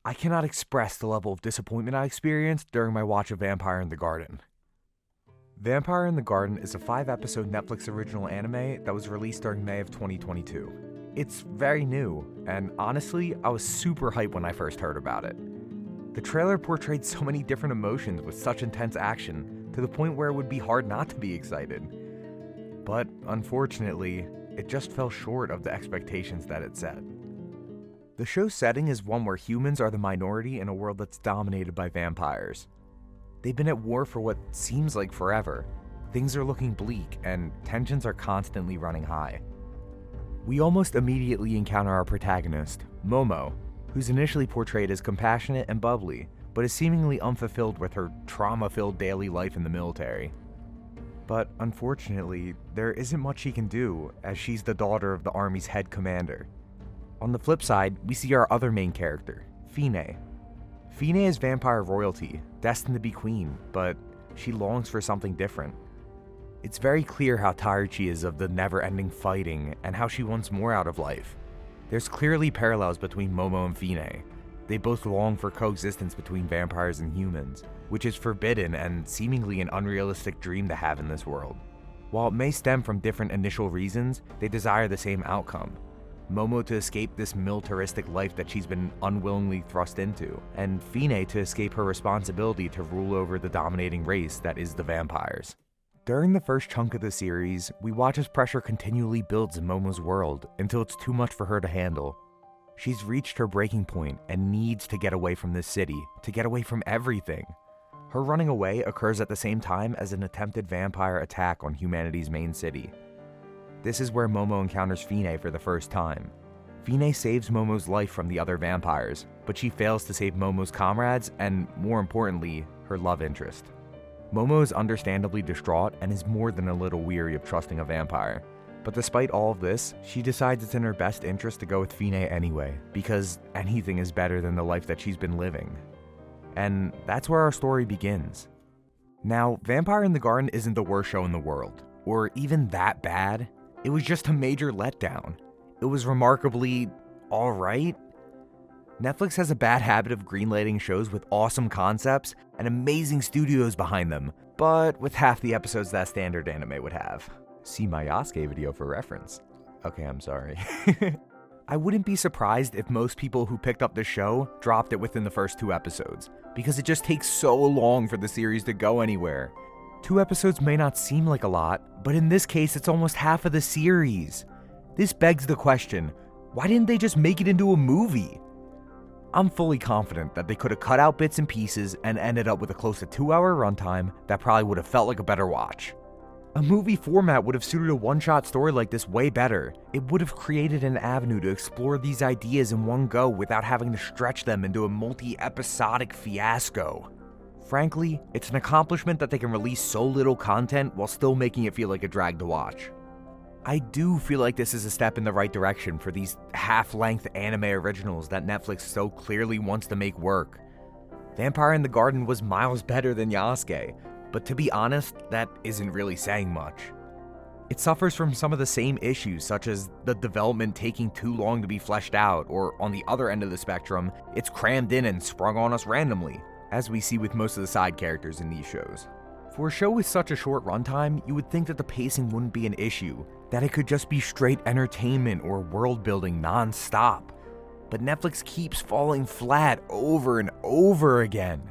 I cannot express the level of disappointment I experienced during my watch of Vampire in the Garden. Vampire in the Garden is a 5-episode Netflix original anime that was released during May of 2022. It's very new, and honestly, I was super hyped when I first heard about it. The trailer portrayed so many different emotions with such intense action, to the point where it would be hard not to be excited. But unfortunately, it just fell short of the expectations that it set. The show's setting is one where humans are the minority in a world that's dominated by vampires. They've been at war for what seems like forever. Things are looking bleak, and tensions are constantly running high. We almost immediately encounter our protagonist, Momo, who's initially portrayed as compassionate and bubbly, but is seemingly unfulfilled with her trauma-filled daily life in the military. But unfortunately, there isn't much she can do, as she's the daughter of the army's head commander. On the flip side, we see our other main character, Fine. Fine is vampire royalty, destined to be queen, but she longs for something different. It's very clear how tired she is of the never-ending fighting and how she wants more out of life. There's clearly parallels between Momo and Fine. They both long for coexistence between vampires and humans, which is forbidden and seemingly an unrealistic dream to have in this world. While it may stem from different initial reasons, they desire the same outcome. Momo to escape this militaristic life that she's been unwillingly thrust into, and Fine to escape her responsibility to rule over the dominating race that is the vampires. During the first chunk of the series, we watch as pressure continually builds in Momo's world until it's too much for her to handle. She's reached her breaking point and needs to get away from this city, to get away from everything. Her running away occurs at the same time as an attempted vampire attack on humanity's main city. This is where Momo encounters Fine for the first time. Fine saves Momo's life from the other vampires, but she fails to save Momo's comrades and, more importantly, her love interest. Momo is understandably distraught and is more than a little weary of trusting a vampire. But despite all of this, she decides it's in her best interest to go with Fine anyway, because anything is better than the life that she's been living. And that's where our story begins. Now, Vampire in the Garden isn't the worst show in the world, or even that bad. It was just a major letdown. It was remarkably alright. Netflix has a bad habit of greenlighting shows with awesome concepts and amazing studios behind them, but with half the episodes that standard anime would have. See my Yasuke video for reference. Okay, I'm sorry. I wouldn't be surprised if most people who picked up the show dropped it within the first 2 episodes, because it just takes so long for the series to go anywhere. 2 episodes may not seem like a lot, but in this case it's almost half of the series. This begs the question, why didn't they just make it into a movie? I'm fully confident that they could have cut out bits and pieces and ended up with a close to 2-hour runtime that probably would have felt like a better watch. A movie format would have suited a one-shot story like this way better. It would have created an avenue to explore these ideas in one go without having to stretch them into a multi-episodic fiasco. Frankly, it's an accomplishment that they can release so little content while still making it feel like a drag to watch. I do feel like this is a step in the right direction for these half-length anime originals that Netflix so clearly wants to make work. Vampire in the Garden was miles better than Yasuke, but to be honest, that isn't really saying much. It suffers from some of the same issues, such as the development taking too long to be fleshed out, or on the other end of the spectrum, it's crammed in and sprung on us randomly, as we see with most of the side characters in these shows. For a show with such a short runtime, you would think that the pacing wouldn't be an issue, that it could just be straight entertainment or world building non-stop. But Netflix keeps falling flat over and over again.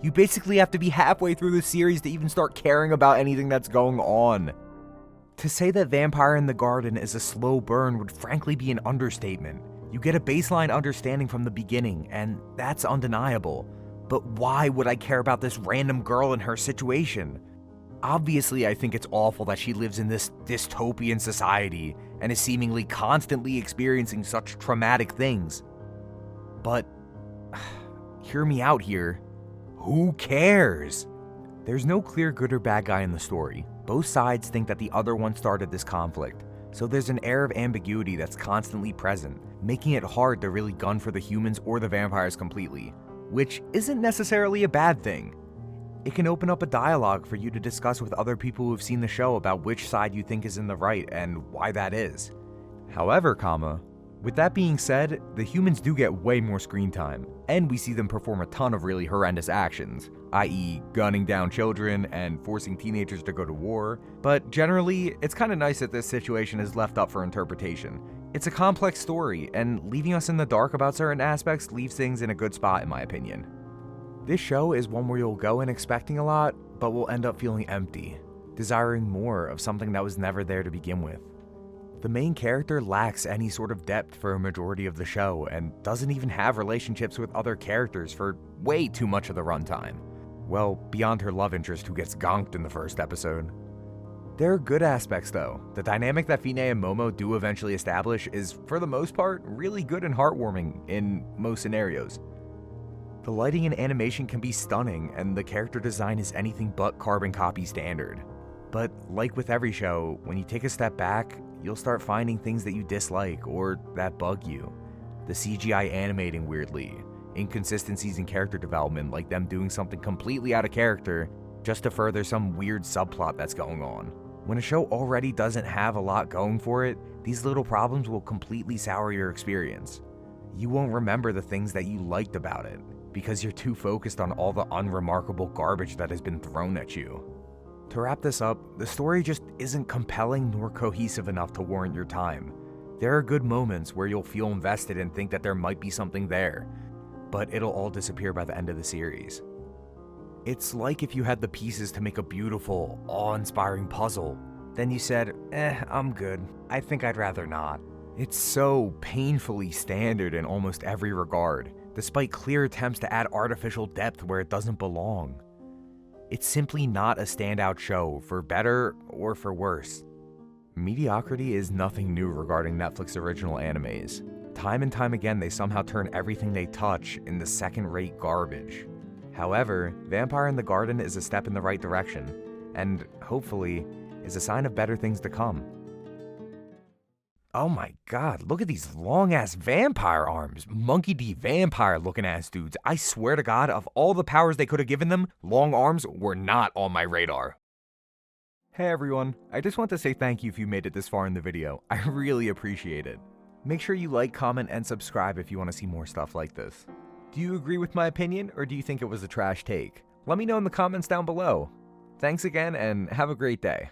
You basically have to be halfway through the series to even start caring about anything that's going on. To say that Vampire in the Garden is a slow burn would frankly be an understatement. You get a baseline understanding from the beginning, and that's undeniable. But why would I care about this random girl and her situation? Obviously, I think it's awful that she lives in this dystopian society and is seemingly constantly experiencing such traumatic things. But, hear me out here. Who cares? There's no clear good or bad guy in the story. Both sides think that the other one started this conflict, so there's an air of ambiguity that's constantly present, making it hard to really gun for the humans or the vampires completely, which isn't necessarily a bad thing. It can open up a dialogue for you to discuss with other people who've seen the show about which side you think is in the right and why that is. However, With that being said, the humans do get way more screen time, and we see them perform a ton of really horrendous actions, i.e. gunning down children and forcing teenagers to go to war, but generally, it's kinda nice that this situation is left up for interpretation. It's a complex story, and leaving us in the dark about certain aspects leaves things in a good spot in my opinion. This show is one where you'll go in expecting a lot, but will end up feeling empty, desiring more of something that was never there to begin with. The main character lacks any sort of depth for a majority of the show and doesn't even have relationships with other characters for way too much of the runtime. Well, beyond her love interest who gets gonked in the first episode. There are good aspects though. The dynamic that Fine and Momo do eventually establish is, for the most part, really good and heartwarming in most scenarios. The lighting and animation can be stunning, and the character design is anything but carbon copy standard. But like with every show, when you take a step back, you'll start finding things that you dislike or that bug you. The CGI animating weirdly, inconsistencies in character development like them doing something completely out of character just to further some weird subplot that's going on. When a show already doesn't have a lot going for it, these little problems will completely sour your experience. You won't remember the things that you liked about it, because you're too focused on all the unremarkable garbage that has been thrown at you. To wrap this up, the story just isn't compelling nor cohesive enough to warrant your time. There are good moments where you'll feel invested and think that there might be something there, but it'll all disappear by the end of the series. It's like if you had the pieces to make a beautiful, awe-inspiring puzzle, then you said, I'm good. I think I'd rather not. It's so painfully standard in almost every regard, despite clear attempts to add artificial depth where it doesn't belong. It's simply not a standout show, for better or for worse. Mediocrity is nothing new regarding Netflix original animes. Time and time again, they somehow turn everything they touch into second-rate garbage. However, Vampire in the Garden is a step in the right direction, and hopefully, is a sign of better things to come. Oh my god, look at these long-ass vampire arms. Monkey D. vampire-looking-ass dudes. I swear to god, of all the powers they could have given them, long arms were not on my radar. Hey everyone, I just want to say thank you if you made it this far in the video. I really appreciate it. Make sure you like, comment, and subscribe if you want to see more stuff like this. Do you agree with my opinion, or do you think it was a trash take? Let me know in the comments down below. Thanks again, and have a great day.